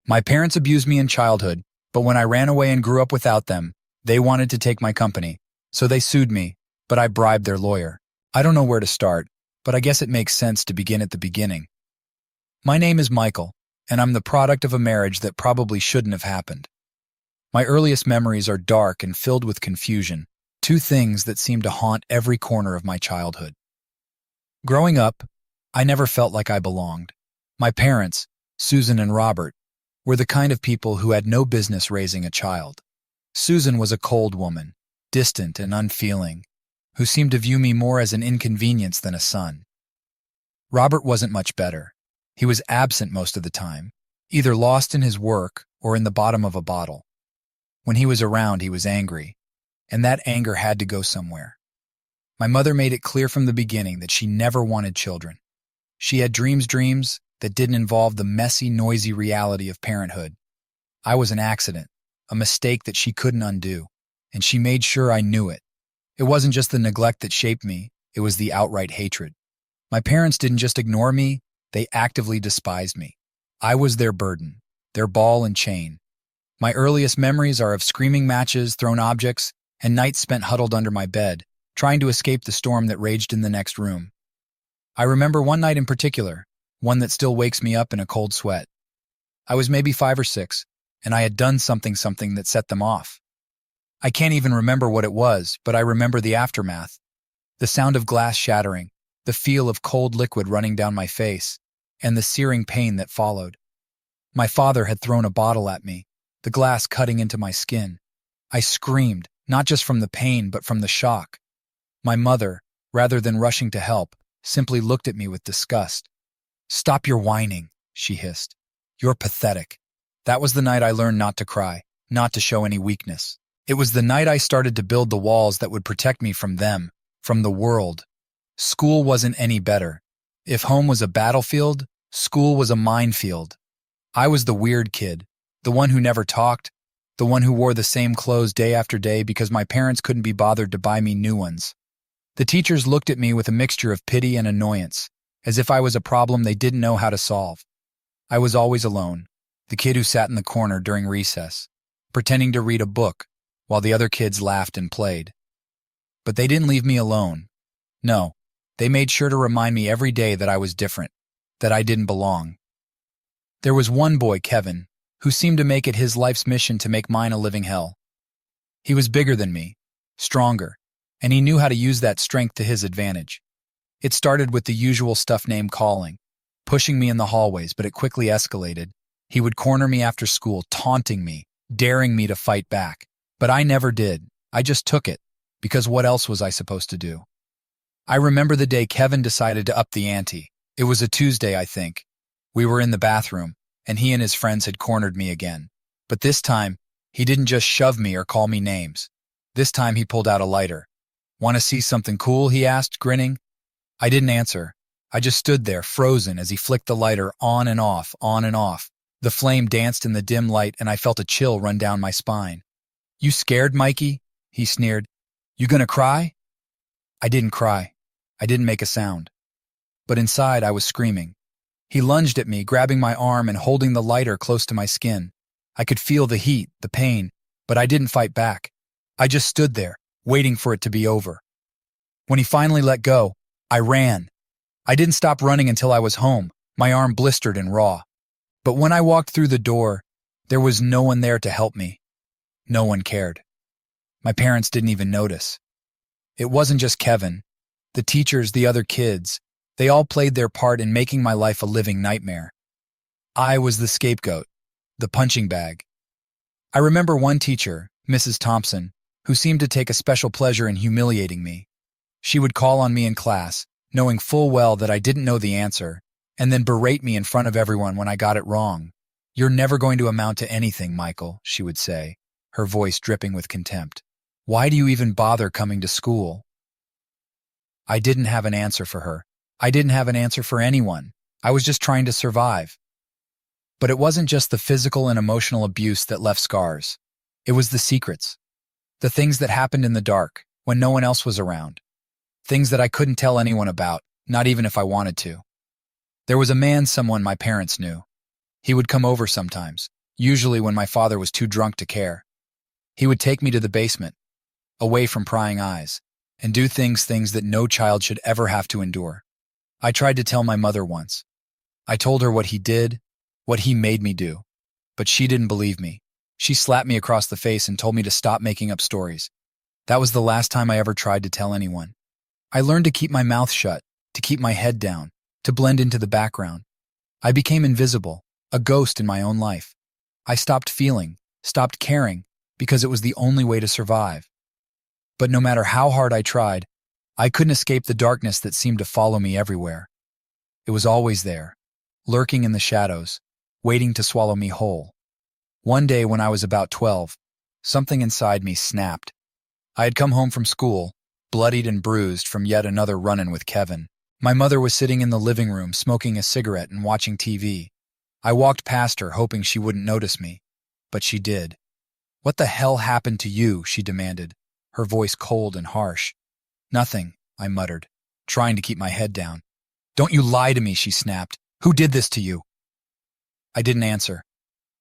My parents abused me in childhood, but when I ran away and grew up without them, they wanted to take my company. So they sued me, but I bribed their lawyer. I don't know where to start, but I guess it makes sense to begin at the beginning. My name is Michael, and I'm the product of a marriage that probably shouldn't have happened. My earliest memories are dark and filled with confusion, two things that seem to haunt every corner of my childhood. Growing up, I never felt like I belonged. My parents, Susan and Robert, were the kind of people who had no business raising a child. Susan was a cold woman, distant and unfeeling, who seemed to view me more as an inconvenience than a son. Robert wasn't much better. He was absent most of the time, either lost in his work or in the bottom of a bottle. When he was around, he was angry, and that anger had to go somewhere. My mother made it clear from the beginning that she never wanted children. She had dreams that didn't involve the messy, noisy reality of parenthood. I was an accident, a mistake that she couldn't undo, and she made sure I knew it. It wasn't just the neglect that shaped me, it was the outright hatred. My parents didn't just ignore me, they actively despised me. I was their burden, their ball and chain. My earliest memories are of screaming matches, thrown objects, and nights spent huddled under my bed, trying to escape the storm that raged in the next room. I remember one night in particular, one that still wakes me up in a cold sweat. I was maybe 5 or 6, and I had done something that set them off. I can't even remember what it was, but I remember the aftermath. The sound of glass shattering, the feel of cold liquid running down my face, and the searing pain that followed. My father had thrown a bottle at me, the glass cutting into my skin. I screamed, not just from the pain, but from the shock. My mother, rather than rushing to help, simply looked at me with disgust. "Stop your whining," she hissed. "You're pathetic." That was the night I learned not to cry, not to show any weakness. It was the night I started to build the walls that would protect me from them, from the world. School wasn't any better. If home was a battlefield, school was a minefield. I was the weird kid, the one who never talked, the one who wore the same clothes day after day because my parents couldn't be bothered to buy me new ones. The teachers looked at me with a mixture of pity and annoyance, as if I was a problem they didn't know how to solve. I was always alone, the kid who sat in the corner during recess, pretending to read a book while the other kids laughed and played. But they didn't leave me alone. No, they made sure to remind me every day that I was different, that I didn't belong. There was one boy, Kevin, who seemed to make it his life's mission to make mine a living hell. He was bigger than me, stronger, and he knew how to use that strength to his advantage. It started with the usual stuff name calling, pushing me in the hallways, but it quickly escalated. He would corner me after school, taunting me, daring me to fight back. But I never did. I just took it, because what else was I supposed to do? I remember the day Kevin decided to up the ante. It was a Tuesday, I think. We were in the bathroom, and he and his friends had cornered me again. But this time, he didn't just shove me or call me names. This time he pulled out a lighter. "Want to see something cool?" he asked, grinning. I didn't answer. I just stood there, frozen, as he flicked the lighter on and off, on and off. The flame danced in the dim light, and I felt a chill run down my spine. "You scared, Mikey?" he sneered. "You gonna cry?" I didn't cry. I didn't make a sound. But inside, I was screaming. He lunged at me, grabbing my arm and holding the lighter close to my skin. I could feel the heat, the pain, but I didn't fight back. I just stood there, waiting for it to be over. When he finally let go, I ran. I didn't stop running until I was home, my arm blistered and raw. But when I walked through the door, there was no one there to help me. No one cared. My parents didn't even notice. It wasn't just Kevin. The teachers, the other kids, they all played their part in making my life a living nightmare. I was the scapegoat, the punching bag. I remember one teacher, Mrs. Thompson, who seemed to take a special pleasure in humiliating me. She would call on me in class, knowing full well that I didn't know the answer, and then berate me in front of everyone when I got it wrong. "You're never going to amount to anything, Michael," she would say, her voice dripping with contempt. "Why do you even bother coming to school?" I didn't have an answer for her. I didn't have an answer for anyone. I was just trying to survive. But it wasn't just the physical and emotional abuse that left scars. It was the secrets. The things that happened in the dark, when no one else was around. Things that I couldn't tell anyone about, not even if I wanted to. There was a man someone my parents knew. He would come over sometimes, usually when my father was too drunk to care. He would take me to the basement, away from prying eyes, and do things that no child should ever have to endure. I tried to tell my mother once. I told her what he did, what he made me do. But she didn't believe me. She slapped me across the face and told me to stop making up stories. That was the last time I ever tried to tell anyone. I learned to keep my mouth shut, to keep my head down, to blend into the background. I became invisible, a ghost in my own life. I stopped feeling, stopped caring, because it was the only way to survive. But no matter how hard I tried, I couldn't escape the darkness that seemed to follow me everywhere. It was always there, lurking in the shadows, waiting to swallow me whole. One day when I was about 12, something inside me snapped. I had come home from school, bloodied and bruised from yet another run-in with Kevin. My mother was sitting in the living room smoking a cigarette and watching TV. I walked past her hoping she wouldn't notice me, but she did. "What the hell happened to you?" she demanded, her voice cold and harsh. "Nothing," I muttered, trying to keep my head down. "Don't you lie to me," she snapped. "Who did this to you?" I didn't answer.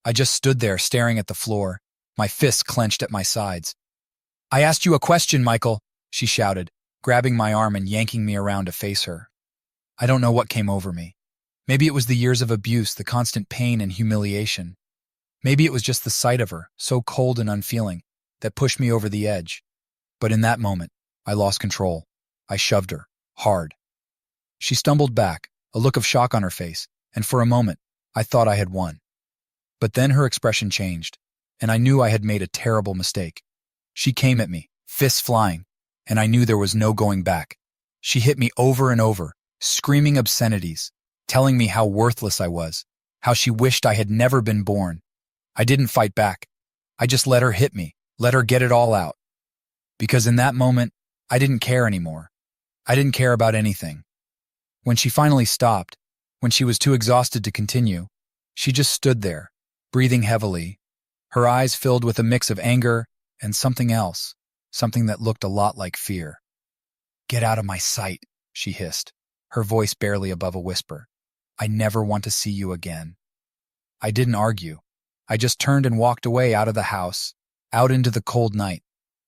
I just stood there staring at the floor, my fists clenched at my sides. "I asked you a question, Michael," she shouted, grabbing my arm and yanking me around to face her. I don't know what came over me. Maybe it was the years of abuse, the constant pain and humiliation. Maybe it was just the sight of her, so cold and unfeeling, that pushed me over the edge. But in that moment, I lost control. I shoved her, hard. She stumbled back, a look of shock on her face, and for a moment, I thought I had won. But then her expression changed, and I knew I had made a terrible mistake. She came at me, fists flying, and I knew there was no going back. She hit me over and over, screaming obscenities, telling me how worthless I was, how she wished I had never been born. I didn't fight back. I just let her hit me, let her get it all out. Because in that moment, I didn't care anymore. I didn't care about anything. When she finally stopped, when she was too exhausted to continue, she just stood there, breathing heavily, her eyes filled with a mix of anger and something else, something that looked a lot like fear. "Get out of my sight," she hissed, her voice barely above a whisper. "I never want to see you again." I didn't argue. I just turned and walked away out of the house, out into the cold night.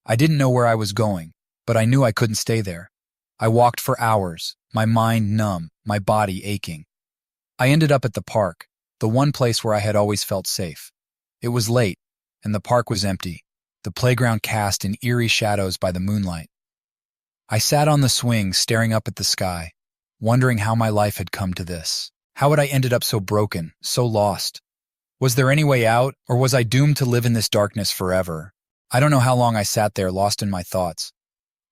I didn't know where I was going, but I knew I couldn't stay there. I walked for hours, my mind numb, my body aching. I ended up at the park, the one place where I had always felt safe. It was late, and the park was empty, the playground cast in eerie shadows by the moonlight. I sat on the swing staring up at the sky, wondering how my life had come to this. How had I ended up so broken, so lost? Was there any way out, or was I doomed to live in this darkness forever? I don't know how long I sat there lost in my thoughts.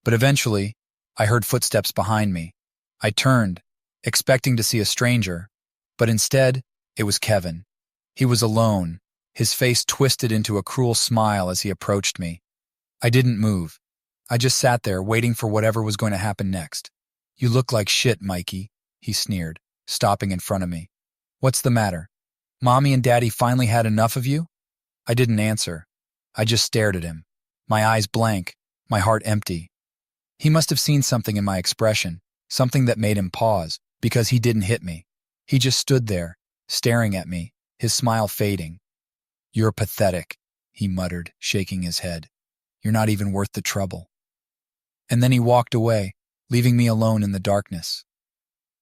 But eventually, I heard footsteps behind me. I turned, expecting to see a stranger, but instead, it was Kevin. He was alone, his face twisted into a cruel smile as he approached me. I didn't move. I just sat there waiting for whatever was going to happen next. "You look like shit, Mikey," he sneered, stopping in front of me. "What's the matter? Mommy and Daddy finally had enough of you?" I didn't answer. I just stared at him, my eyes blank, my heart empty. He must have seen something in my expression, something that made him pause, because he didn't hit me. He just stood there, staring at me, his smile fading. "You're pathetic," he muttered, shaking his head. "You're not even worth the trouble." And then he walked away, leaving me alone in the darkness.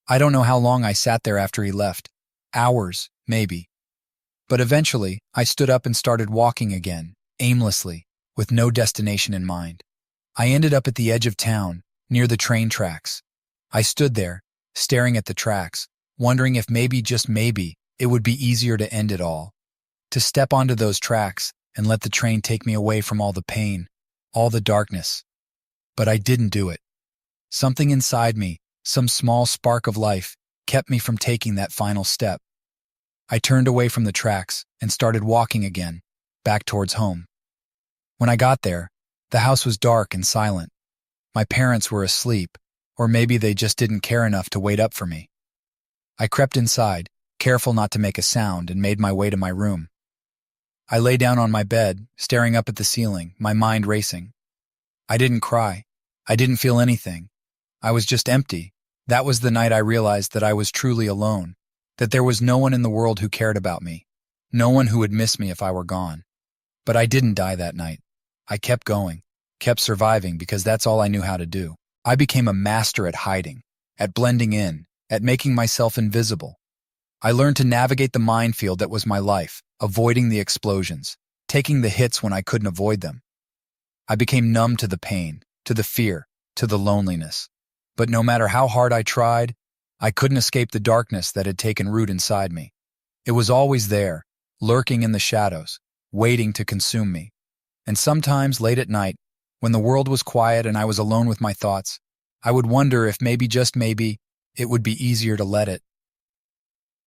I don't know how long I sat there after he left. Hours, maybe. But eventually, I stood up and started walking again, aimlessly, with no destination in mind. I ended up at the edge of town, near the train tracks. I stood there, staring at the tracks, wondering if maybe, just maybe, it would be easier to end it all. To step onto those tracks and let the train take me away from all the pain, all the darkness. But I didn't do it. Something inside me, some small spark of life, kept me from taking that final step. I turned away from the tracks and started walking again, back towards home. When I got there, the house was dark and silent. My parents were asleep, or maybe they just didn't care enough to wait up for me. I crept inside, careful not to make a sound, and made my way to my room. I lay down on my bed, staring up at the ceiling, my mind racing. I didn't cry. I didn't feel anything. I was just empty. That was the night I realized that I was truly alone, that there was no one in the world who cared about me. No one who would miss me if I were gone. But I didn't die that night. I kept going, kept surviving because that's all I knew how to do. I became a master at hiding, at blending in, at making myself invisible. I learned to navigate the minefield that was my life, avoiding the explosions, taking the hits when I couldn't avoid them. I became numb to the pain, to the fear, to the loneliness. But no matter how hard I tried, I couldn't escape the darkness that had taken root inside me. It was always there, lurking in the shadows, waiting to consume me. And sometimes, late at night, when the world was quiet and I was alone with my thoughts, I would wonder if maybe, just maybe, it would be easier to let it.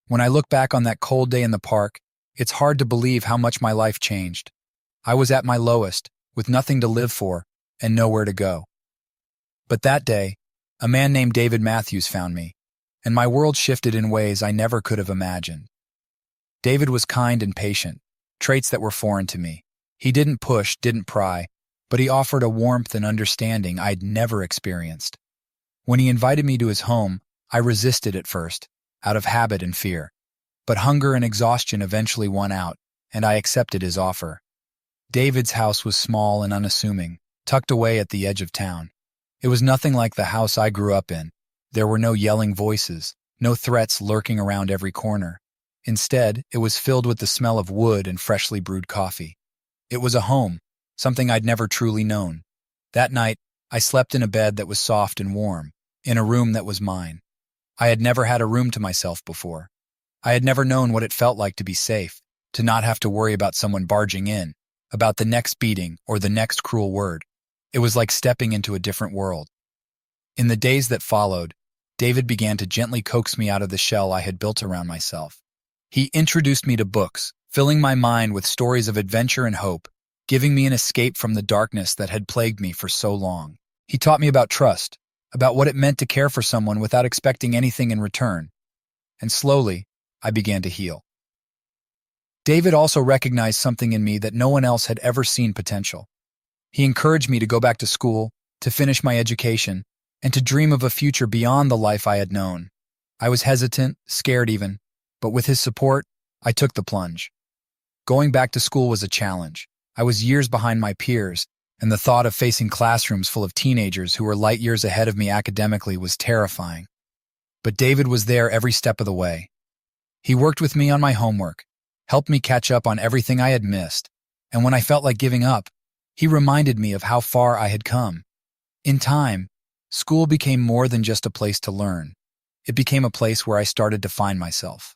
When I look back on that cold day in the park, it's hard to believe how much my life changed. I was at my lowest, with nothing to live for and nowhere to go. But that day, a man named David Matthews found me, and my world shifted in ways I never could have imagined. David was kind and patient, traits that were foreign to me. He didn't push, didn't pry, but he offered a warmth and understanding I'd never experienced. When he invited me to his home, I resisted at first, out of habit and fear. But hunger and exhaustion eventually won out, and I accepted his offer. David's house was small and unassuming, tucked away at the edge of town. It was nothing like the house I grew up in. There were no yelling voices, no threats lurking around every corner. Instead, it was filled with the smell of wood and freshly brewed coffee. It was a home, something I'd never truly known. That night, I slept in a bed that was soft and warm, in a room that was mine. I had never had a room to myself before. I had never known what it felt like to be safe, to not have to worry about someone barging in, about the next beating or the next cruel word. It was like stepping into a different world. In the days that followed, David began to gently coax me out of the shell I had built around myself. He introduced me to books, filling my mind with stories of adventure and hope, giving me an escape from the darkness that had plagued me for so long. He taught me about trust, about what it meant to care for someone without expecting anything in return. And slowly, I began to heal. David also recognized something in me that no one else had ever seen potential. He encouraged me to go back to school, to finish my education, and to dream of a future beyond the life I had known. I was hesitant, scared even, but with his support, I took the plunge. Going back to school was a challenge. I was years behind my peers, and the thought of facing classrooms full of teenagers who were light years ahead of me academically was terrifying. But David was there every step of the way. He worked with me on my homework, helped me catch up on everything I had missed, and when I felt like giving up, he reminded me of how far I had come. In time, school became more than just a place to learn. It became a place where I started to find myself.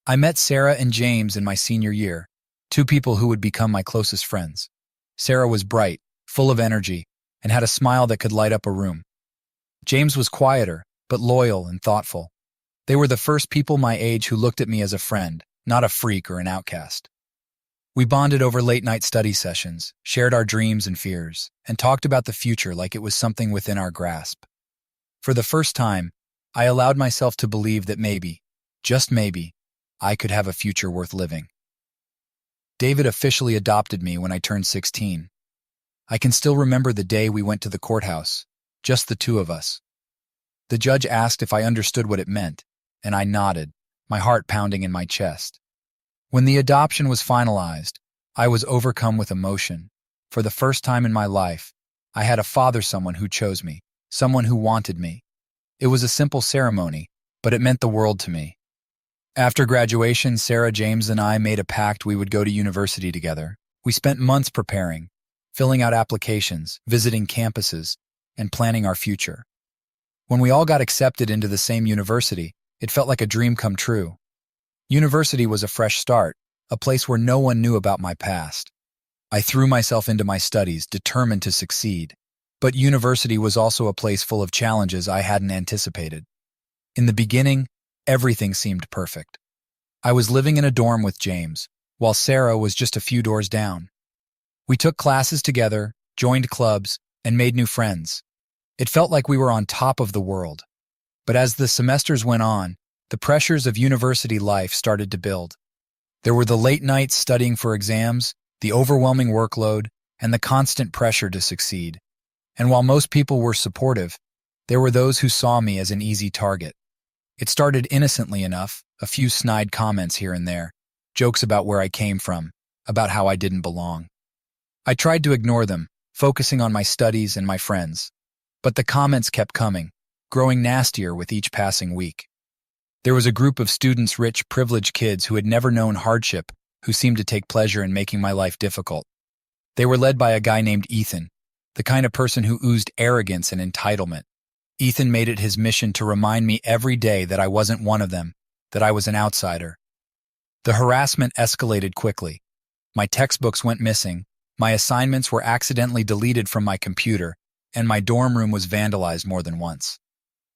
I met Sarah and James in my senior year, two people who would become my closest friends. Sarah was bright, full of energy, and had a smile that could light up a room. James was quieter, but loyal and thoughtful. They were the first people my age who looked at me as a friend, not a freak or an outcast. We bonded over late-night study sessions, shared our dreams and fears, and talked about the future like it was something within our grasp. For the first time, I allowed myself to believe that maybe, just maybe, I could have a future worth living. David officially adopted me when I turned 16. I can still remember the day we went to the courthouse, just the two of us. The judge asked if I understood what it meant, and I nodded, my heart pounding in my chest. When the adoption was finalized, I was overcome with emotion. For the first time in my life, I had a father, someone who chose me, someone who wanted me. It was a simple ceremony, but it meant the world to me. After graduation, Sarah, James, and I made a pact we would go to university together. We spent months preparing, filling out applications, visiting campuses, and planning our future. When we all got accepted into the same university, it felt like a dream come true. University was a fresh start, a place where no one knew about my past. I threw myself into my studies, determined to succeed. But university was also a place full of challenges I hadn't anticipated. In the beginning, everything seemed perfect. I was living in a dorm with James, while Sarah was just a few doors down. We took classes together, joined clubs, and made new friends. It felt like we were on top of the world. But as the semesters went on, the pressures of university life started to build. There were the late nights studying for exams, the overwhelming workload, and the constant pressure to succeed. And while most people were supportive, there were those who saw me as an easy target. It started innocently enough, a few snide comments here and there, jokes about where I came from, about how I didn't belong. I tried to ignore them, focusing on my studies and my friends. But the comments kept coming, growing nastier with each passing week. There was a group of students, rich, privileged kids who had never known hardship, who seemed to take pleasure in making my life difficult. They were led by a guy named Ethan, the kind of person who oozed arrogance and entitlement. Ethan made it his mission to remind me every day that I wasn't one of them, that I was an outsider. The harassment escalated quickly. My textbooks went missing, my assignments were accidentally deleted from my computer, and my dorm room was vandalized more than once.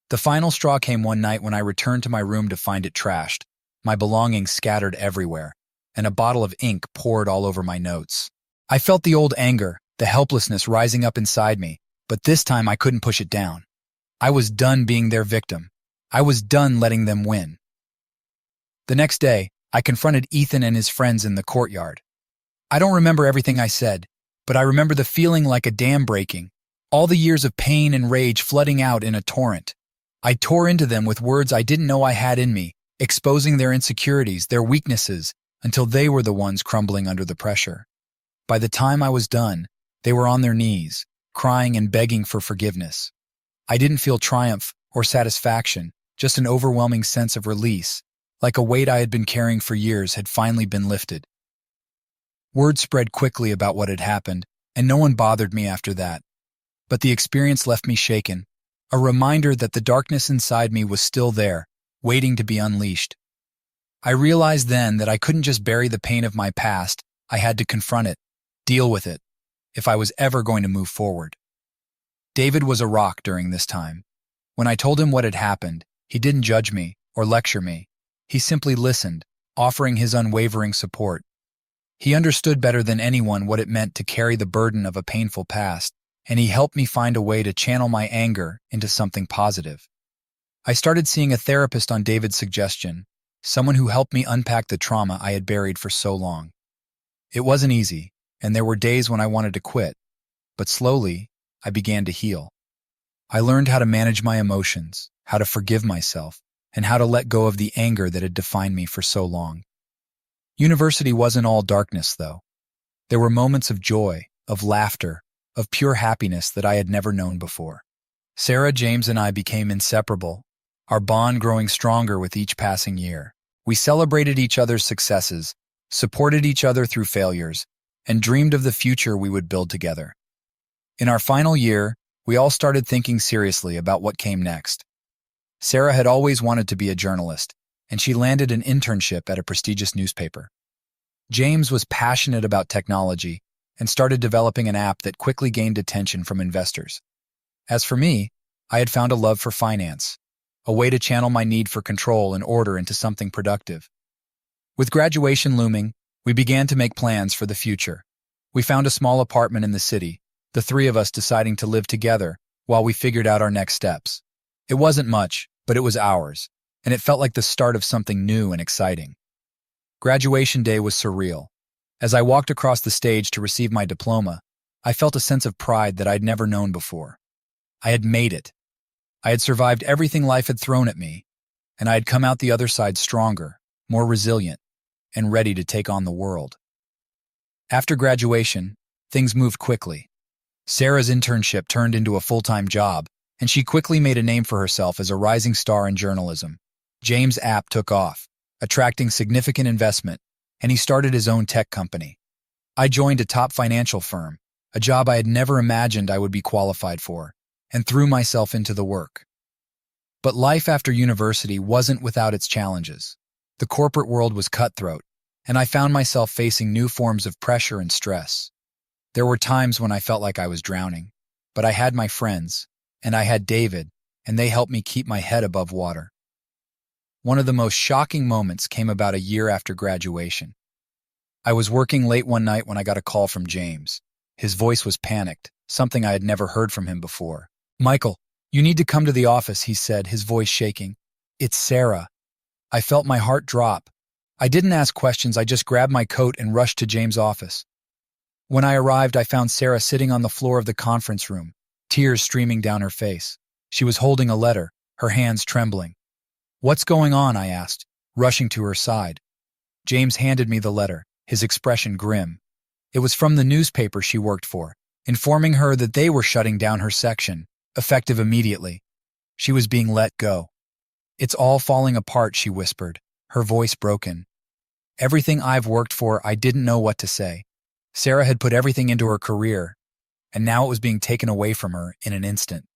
The final straw came one night when I returned to my room to find it trashed, my belongings scattered everywhere, and a bottle of ink poured all over my notes. I felt the old anger, the helplessness rising up inside me, but this time I couldn't push it down. I was done being their victim. I was done letting them win. The next day, I confronted Ethan and his friends in the courtyard. I don't remember everything I said, but I remember the feeling like a dam breaking, all the years of pain and rage flooding out in a torrent. I tore into them with words I didn't know I had in me, exposing their insecurities, their weaknesses, until they were the ones crumbling under the pressure. By the time I was done, they were on their knees, crying and begging for forgiveness. I didn't feel triumph or satisfaction, just an overwhelming sense of release, like a weight I had been carrying for years had finally been lifted. Word spread quickly about what had happened, and no one bothered me after that. But the experience left me shaken, a reminder that the darkness inside me was still there, waiting to be unleashed. I realized then that I couldn't just bury the pain of my past, I had to confront it, deal with it, if I was ever going to move forward. David was a rock during this time. When I told him what had happened, he didn't judge me or lecture me. He simply listened, offering his unwavering support. He understood better than anyone what it meant to carry the burden of a painful past, and he helped me find a way to channel my anger into something positive. I started seeing a therapist on David's suggestion, someone who helped me unpack the trauma I had buried for so long. It wasn't easy, and there were days when I wanted to quit, but slowly, I began to heal. I learned how to manage my emotions, how to forgive myself, and how to let go of the anger that had defined me for so long. University wasn't all darkness, though. There were moments of joy, of laughter, of pure happiness that I had never known before. Sarah, James, and I became inseparable, our bond growing stronger with each passing year. We celebrated each other's successes, supported each other through failures, and dreamed of the future we would build together. In our final year, we all started thinking seriously about what came next. Sarah had always wanted to be a journalist, and she landed an internship at a prestigious newspaper. James was passionate about technology and started developing an app that quickly gained attention from investors. As for me, I had found a love for finance, a way to channel my need for control and order into something productive. With graduation looming, we began to make plans for the future. We found a small apartment in the city, the three of us deciding to live together while we figured out our next steps. It wasn't much, but it was ours, and it felt like the start of something new and exciting. Graduation day was surreal. As I walked across the stage to receive my diploma, I felt a sense of pride that I'd never known before. I had made it. I had survived everything life had thrown at me, and I had come out the other side stronger, more resilient, and ready to take on the world. After graduation, things moved quickly. Sarah's internship turned into a full-time job, and she quickly made a name for herself as a rising star in journalism. James' app took off, attracting significant investment, and he started his own tech company. I joined a top financial firm, a job I had never imagined I would be qualified for, and threw myself into the work. But life after university wasn't without its challenges. The corporate world was cutthroat, and I found myself facing new forms of pressure and stress. There were times when I felt like I was drowning, but I had my friends, and I had David, and they helped me keep my head above water. One of the most shocking moments came about a year after graduation. I was working late one night when I got a call from James. His voice was panicked, something I had never heard from him before. "Michael, you need to come to the office," he said, his voice shaking. "It's Sarah." I felt my heart drop. I didn't ask questions, I just grabbed my coat and rushed to James' office. When I arrived, I found Sarah sitting on the floor of the conference room, tears streaming down her face. She was holding a letter, her hands trembling. "What's going on?" I asked, rushing to her side. James handed me the letter, his expression grim. It was from the newspaper she worked for, informing her that they were shutting down her section, effective immediately. She was being let go. "It's all falling apart," she whispered, her voice broken. "Everything I've worked for, I didn't know what to say. Sarah had put everything into her career, and now it was being taken away from her in an instant."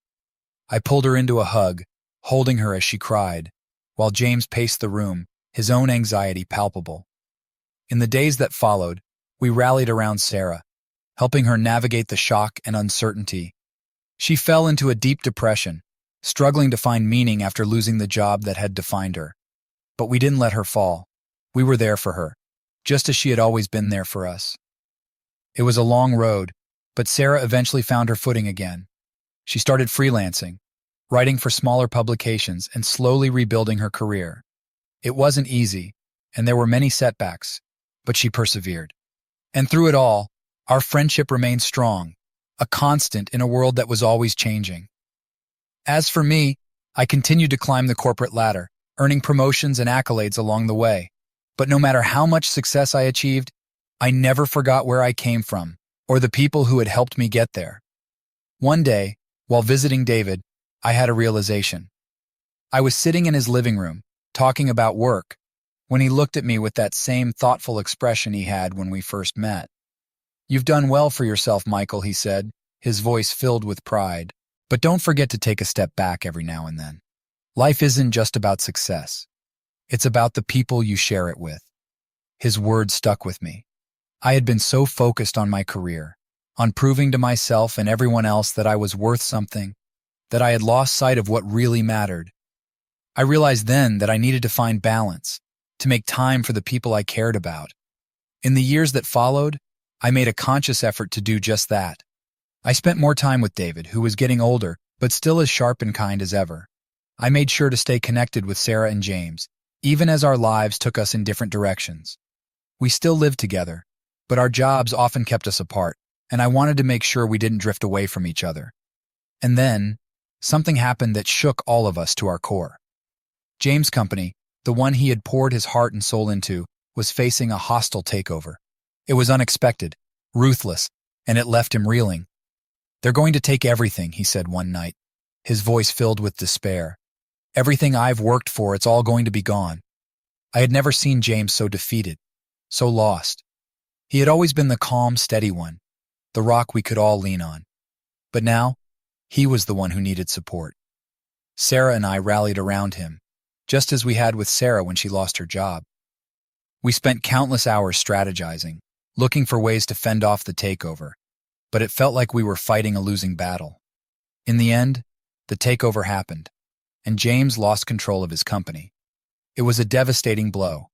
I pulled her into a hug, holding her as she cried, while James paced the room, his own anxiety palpable. In the days that followed, we rallied around Sarah, helping her navigate the shock and uncertainty. She fell into a deep depression, struggling to find meaning after losing the job that had defined her. But we didn't let her fall. We were there for her, just as she had always been there for us. It was a long road, but Sarah eventually found her footing again. She started freelancing, writing for smaller publications and slowly rebuilding her career. It wasn't easy, and there were many setbacks, but she persevered. And through it all, our friendship remained strong, a constant in a world that was always changing. As for me, I continued to climb the corporate ladder, earning promotions and accolades along the way. But no matter how much success I achieved, I never forgot where I came from or the people who had helped me get there. One day, while visiting David, I had a realization. I was sitting in his living room, talking about work, when he looked at me with that same thoughtful expression he had when we first met. "You've done well for yourself, Michael," he said, his voice filled with pride. "But don't forget to take a step back every now and then. Life isn't just about success. It's about the people you share it with." His words stuck with me. I had been so focused on my career, on proving to myself and everyone else that I was worth something, that I had lost sight of what really mattered. I realized then that I needed to find balance, to make time for the people I cared about. In the years that followed, I made a conscious effort to do just that. I spent more time with David, who was getting older, but still as sharp and kind as ever. I made sure to stay connected with Sarah and James, even as our lives took us in different directions. We still lived together, but our jobs often kept us apart, and I wanted to make sure we didn't drift away from each other. And then, something happened that shook all of us to our core. James' company, the one he had poured his heart and soul into, was facing a hostile takeover. It was unexpected, ruthless, and it left him reeling. "They're going to take everything," he said one night, his voice filled with despair. "Everything I've worked for, it's all going to be gone." I had never seen James so defeated, so lost. He had always been the calm, steady one, the rock we could all lean on. But now, he was the one who needed support. Sarah and I rallied around him, just as we had with Sarah when she lost her job. We spent countless hours strategizing, looking for ways to fend off the takeover, but it felt like we were fighting a losing battle. In the end, the takeover happened, and James lost control of his company. It was a devastating blow,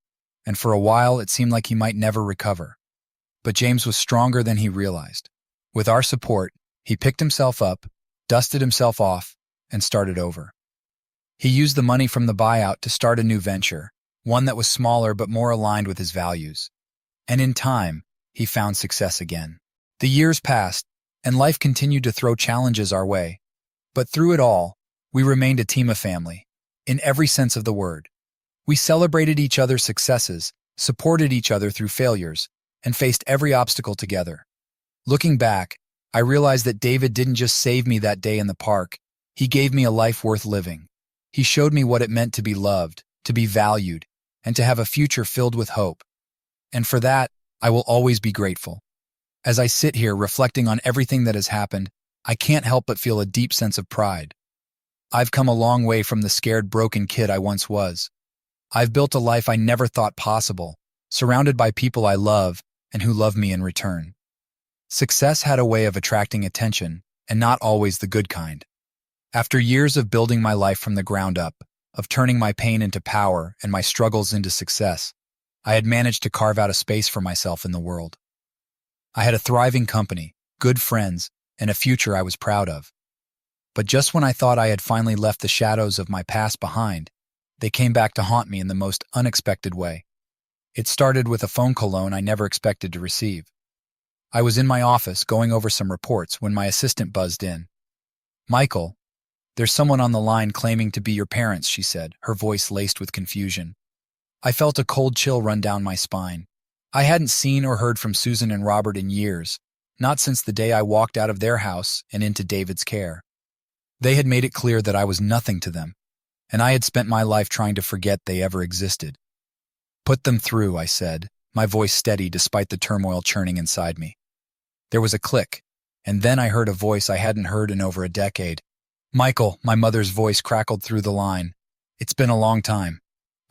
and for a while it seemed like he might never recover. But James was stronger than he realized. With our support, he picked himself up, dusted himself off, and started over. He used the money from the buyout to start a new venture, one that was smaller but more aligned with his values. And in time, he found success again. The years passed, and life continued to throw challenges our way. But through it all, we remained a team of family, in every sense of the word. We celebrated each other's successes, supported each other through failures, and faced every obstacle together. Looking back, I realized that David didn't just save me that day in the park, he gave me a life worth living. He showed me what it meant to be loved, to be valued, and to have a future filled with hope. And for that, I will always be grateful. As I sit here reflecting on everything that has happened, I can't help but feel a deep sense of pride. I've come a long way from the scared, broken kid I once was. I've built a life I never thought possible, surrounded by people I love and who love me in return. Success had a way of attracting attention, and not always the good kind. After years of building my life from the ground up, of turning my pain into power and my struggles into success, I had managed to carve out a space for myself in the world. I had a thriving company, good friends, and a future I was proud of. But just when I thought I had finally left the shadows of my past behind, they came back to haunt me in the most unexpected way. It started with a phone call I never expected to receive. I was in my office going over some reports when my assistant buzzed in. "Michael, there's someone on the line claiming to be your parents," she said, her voice laced with confusion. I felt a cold chill run down my spine. I hadn't seen or heard from Susan and Robert in years, not since the day I walked out of their house and into David's care. They had made it clear that I was nothing to them, and I had spent my life trying to forget they ever existed. "Put them through," I said, my voice steady despite the turmoil churning inside me. There was a click, and then I heard a voice I hadn't heard in over a decade. "Michael," my mother's voice crackled through the line. "It's been a long time."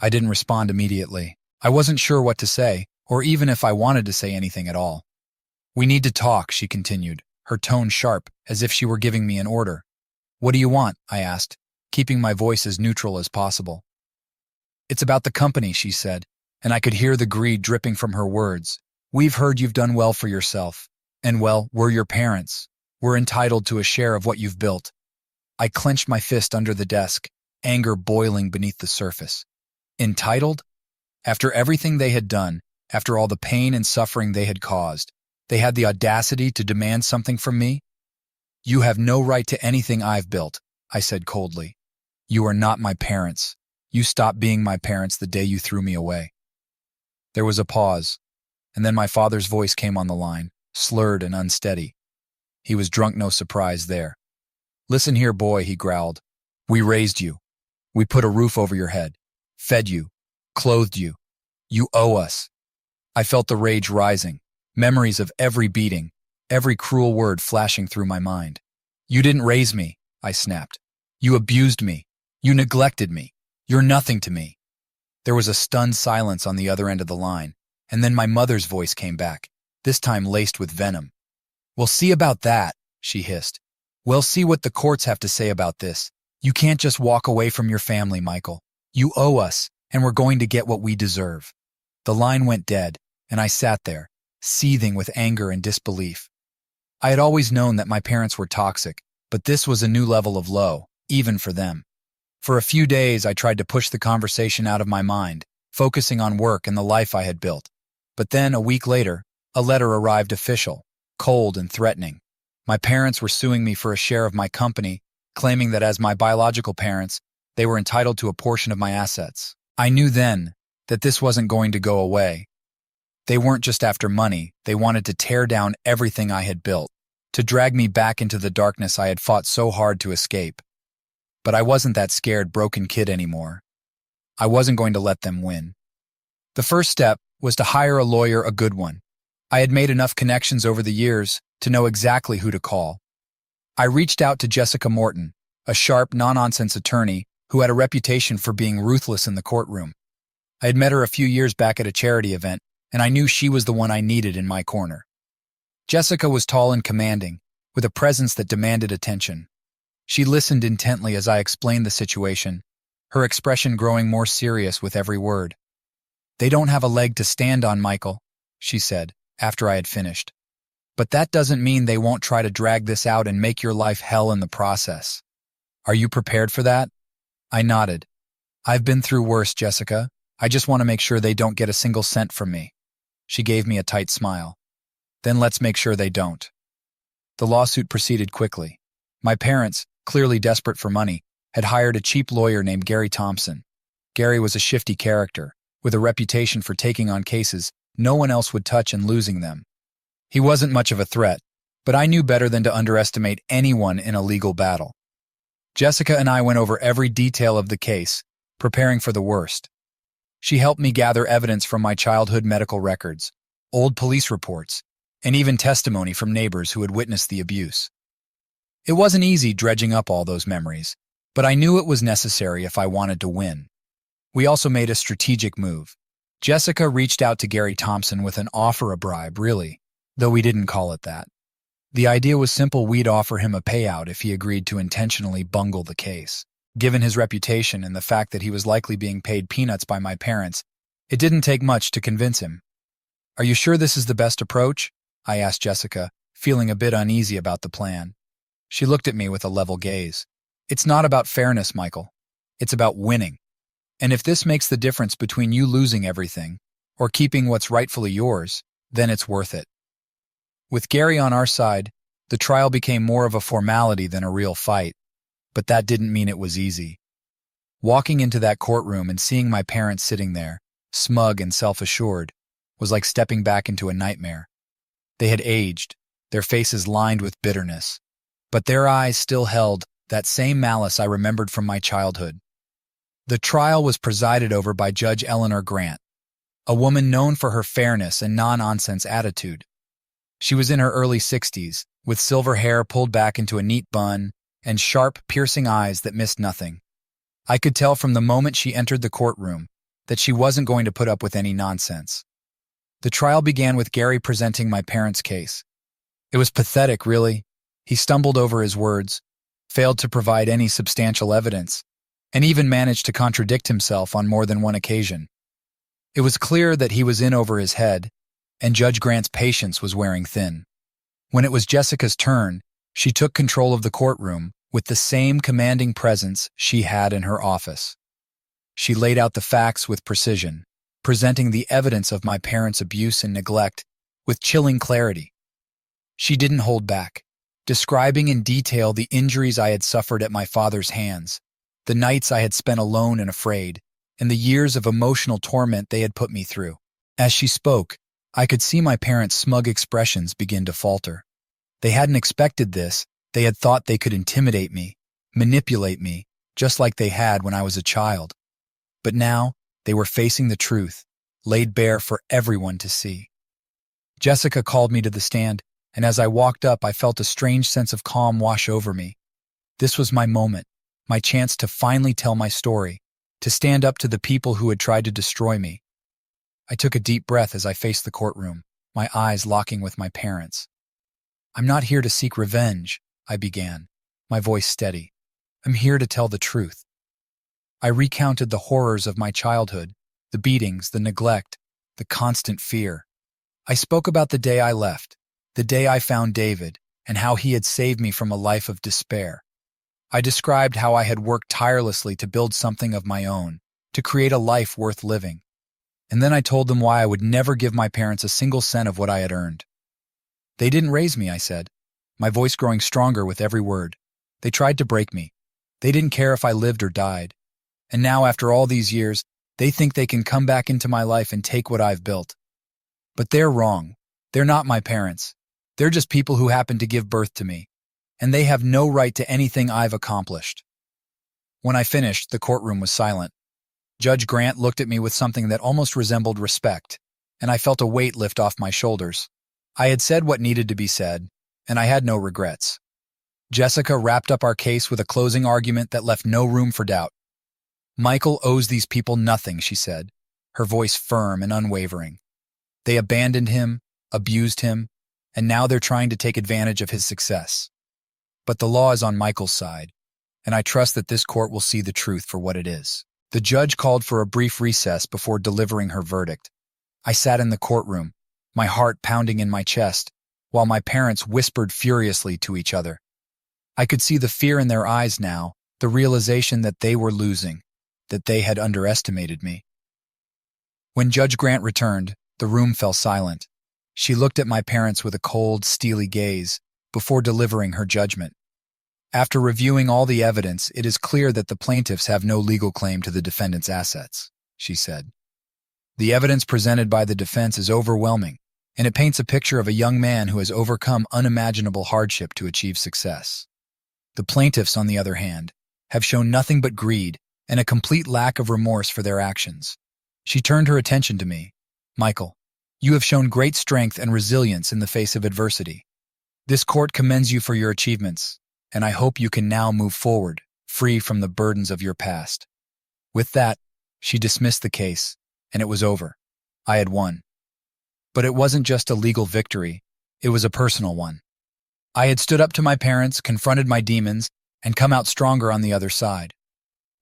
I didn't respond immediately. I wasn't sure what to say, or even if I wanted to say anything at all. "We need to talk," she continued, her tone sharp, as if she were giving me an order. "What do you want?" I asked, keeping my voice as neutral as possible. "It's about the company," she said, and I could hear the greed dripping from her words. "We've heard you've done well for yourself. And well, we're your parents. We're entitled to a share of what you've built." I clenched my fist under the desk, anger boiling beneath the surface. Entitled? After everything they had done, after all the pain and suffering they had caused, they had the audacity to demand something from me? "You have no right to anything I've built," I said coldly. "You are not my parents. You stopped being my parents the day you threw me away." There was a pause, and then my father's voice came on the line, slurred and unsteady. He was drunk, no surprise there. "Listen here, boy," he growled. "We raised you. We put a roof over your head, fed you, clothed you. You owe us." I felt the rage rising, memories of every beating, every cruel word flashing through my mind. "You didn't raise me," I snapped. "You abused me. You neglected me. You're nothing to me." There was a stunned silence on the other end of the line, and then my mother's voice came back, this time laced with venom. "We'll see about that," she hissed. "We'll see what the courts have to say about this. You can't just walk away from your family, Michael. You owe us, and we're going to get what we deserve." The line went dead, and I sat there, seething with anger and disbelief. I had always known that my parents were toxic, but this was a new level of low, even for them. For a few days, I tried to push the conversation out of my mind, focusing on work and the life I had built. But then, a week later, a letter arrived official, cold and threatening. My parents were suing me for a share of my company, claiming that as my biological parents, they were entitled to a portion of my assets. I knew then that this wasn't going to go away. They weren't just after money, they wanted to tear down everything I had built, to drag me back into the darkness I had fought so hard to escape. But I wasn't that scared, broken kid anymore. I wasn't going to let them win. The first step was to hire a lawyer, a good one. I had made enough connections over the years to know exactly who to call. I reached out to Jessica Morton, a sharp, no-nonsense attorney who had a reputation for being ruthless in the courtroom. I had met her a few years back at a charity event, and I knew she was the one I needed in my corner. Jessica was tall and commanding, with a presence that demanded attention. She listened intently as I explained the situation, her expression growing more serious with every word. "They don't have a leg to stand on, Michael," she said, after I had finished. "But that doesn't mean they won't try to drag this out and make your life hell in the process. Are you prepared for that?" I nodded. "I've been through worse, Jessica. I just want to make sure they don't get a single cent from me." She gave me a tight smile. "Then let's make sure they don't." The lawsuit proceeded quickly. My parents, clearly desperate for money, had hired a cheap lawyer named Gary Thompson. Gary was a shifty character, with a reputation for taking on cases no one else would touch and losing them. He wasn't much of a threat, but I knew better than to underestimate anyone in a legal battle. Jessica and I went over every detail of the case, preparing for the worst. She helped me gather evidence from my childhood medical records, old police reports, and even testimony from neighbors who had witnessed the abuse. It wasn't easy dredging up all those memories, but I knew it was necessary if I wanted to win. We also made a strategic move. Jessica reached out to Gary Thompson with an offer, a bribe, really, though we didn't call it that. The idea was simple: we'd offer him a payout if he agreed to intentionally bungle the case. Given his reputation and the fact that he was likely being paid peanuts by my parents, it didn't take much to convince him. "Are you sure this is the best approach?" I asked Jessica, feeling a bit uneasy about the plan. She looked at me with a level gaze. "It's not about fairness, Michael. It's about winning. And if this makes the difference between you losing everything or keeping what's rightfully yours, then it's worth it." With Gary on our side, the trial became more of a formality than a real fight, but that didn't mean it was easy. Walking into that courtroom and seeing my parents sitting there, smug and self-assured, was like stepping back into a nightmare. They had aged, their faces lined with bitterness, but their eyes still held that same malice I remembered from my childhood. The trial was presided over by Judge Eleanor Grant, a woman known for her fairness and non-nonsense attitude. She was in her early 60s, with silver hair pulled back into a neat bun and sharp, piercing eyes that missed nothing. I could tell from the moment she entered the courtroom that she wasn't going to put up with any nonsense. The trial began with Gary presenting my parents' case. It was pathetic, really. He stumbled over his words, failed to provide any substantial evidence, and even managed to contradict himself on more than one occasion. It was clear that he was in over his head, and Judge Grant's patience was wearing thin. When it was Jessica's turn, she took control of the courtroom with the same commanding presence she had in her office. She laid out the facts with precision, presenting the evidence of my parents' abuse and neglect with chilling clarity. She didn't hold back, describing in detail the injuries I had suffered at my father's hands, the nights I had spent alone and afraid, and the years of emotional torment they had put me through. As she spoke, I could see my parents' smug expressions begin to falter. They hadn't expected this. They had thought they could intimidate me, manipulate me, just like they had when I was a child. But now, they were facing the truth, laid bare for everyone to see. Jessica called me to the stand, and as I walked up, I felt a strange sense of calm wash over me. This was my moment, my chance to finally tell my story, to stand up to the people who had tried to destroy me. I took a deep breath as I faced the courtroom, my eyes locking with my parents. "I'm not here to seek revenge," I began, my voice steady. "I'm here to tell the truth." I recounted the horrors of my childhood, the beatings, the neglect, the constant fear. I spoke about the day I left, the day I found David, and how he had saved me from a life of despair. I described how I had worked tirelessly to build something of my own, to create a life worth living. And then I told them why I would never give my parents a single cent of what I had earned. "They didn't raise me," I said, my voice growing stronger with every word. "They tried to break me. They didn't care if I lived or died. And now, after all these years, they think they can come back into my life and take what I've built. But they're wrong. They're not my parents. They're just people who happened to give birth to me, and they have no right to anything I've accomplished." When I finished, the courtroom was silent. Judge Grant looked at me with something that almost resembled respect, and I felt a weight lift off my shoulders. I had said what needed to be said, and I had no regrets. Jessica wrapped up our case with a closing argument that left no room for doubt. "Michael owes these people nothing," she said, her voice firm and unwavering. "They abandoned him, abused him, and now they're trying to take advantage of his success. But the law is on Michael's side, and I trust that this court will see the truth for what it is." The judge called for a brief recess before delivering her verdict. I sat in the courtroom, my heart pounding in my chest, while my parents whispered furiously to each other. I could see the fear in their eyes now, the realization that they were losing, that they had underestimated me. When Judge Grant returned, the room fell silent. She looked at my parents with a cold, steely gaze before delivering her judgment. "After reviewing all the evidence, it is clear that the plaintiffs have no legal claim to the defendant's assets," she said. "The evidence presented by the defense is overwhelming, and it paints a picture of a young man who has overcome unimaginable hardship to achieve success. The plaintiffs, on the other hand, have shown nothing but greed and a complete lack of remorse for their actions." She turned her attention to me. "Michael, you have shown great strength and resilience in the face of adversity. This court commends you for your achievements, and I hope you can now move forward, free from the burdens of your past." With that, she dismissed the case, and it was over. I had won. But it wasn't just a legal victory, it was a personal one. I had stood up to my parents, confronted my demons, and come out stronger on the other side.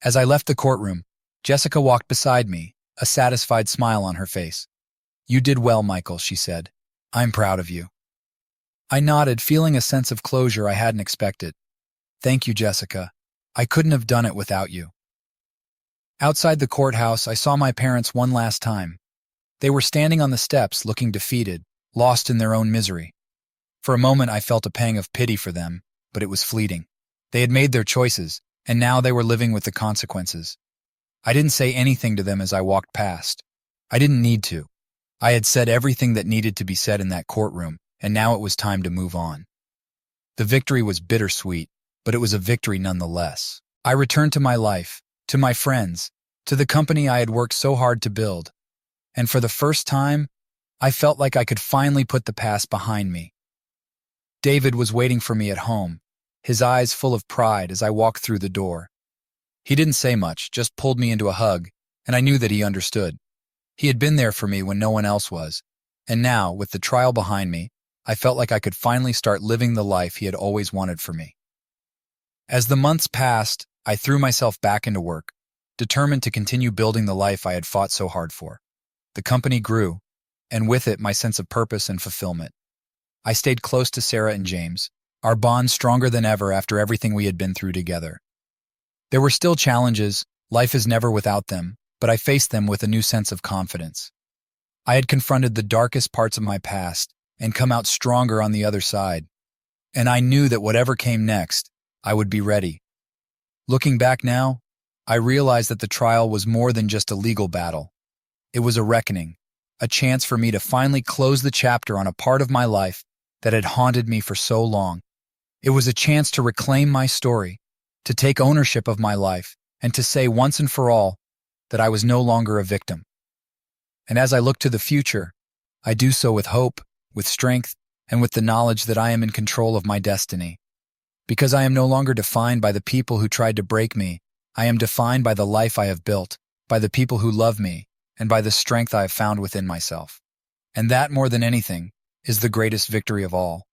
As I left the courtroom, Jessica walked beside me, a satisfied smile on her face. "You did well, Michael," she said. "I'm proud of you." I nodded, feeling a sense of closure I hadn't expected. "Thank you, Jessica. I couldn't have done it without you." Outside the courthouse, I saw my parents one last time. They were standing on the steps, looking defeated, lost in their own misery. For a moment, I felt a pang of pity for them, but it was fleeting. They had made their choices, and now they were living with the consequences. I didn't say anything to them as I walked past. I didn't need to. I had said everything that needed to be said in that courtroom, and now it was time to move on. The victory was bittersweet, but it was a victory nonetheless. I returned to my life, to my friends, to the company I had worked so hard to build. And for the first time, I felt like I could finally put the past behind me. David was waiting for me at home, his eyes full of pride as I walked through the door. He didn't say much, just pulled me into a hug, and I knew that he understood. He had been there for me when no one else was, and now, with the trial behind me, I felt like I could finally start living the life he had always wanted for me. As the months passed, I threw myself back into work, determined to continue building the life I had fought so hard for. The company grew, and with it my sense of purpose and fulfillment. I stayed close to Sarah and James, our bond stronger than ever after everything we had been through together. There were still challenges, life is never without them, but I faced them with a new sense of confidence. I had confronted the darkest parts of my past and come out stronger on the other side, and I knew that whatever came next, I would be ready. Looking back now, I realized that the trial was more than just a legal battle. It was a reckoning, a chance for me to finally close the chapter on a part of my life that had haunted me for so long. It was a chance to reclaim my story, to take ownership of my life, and to say once and for all that I was no longer a victim. And as I look to the future, I do so with hope, with strength, and with the knowledge that I am in control of my destiny. Because I am no longer defined by the people who tried to break me, I am defined by the life I have built, by the people who love me, and by the strength I have found within myself. And that, more than anything, is the greatest victory of all.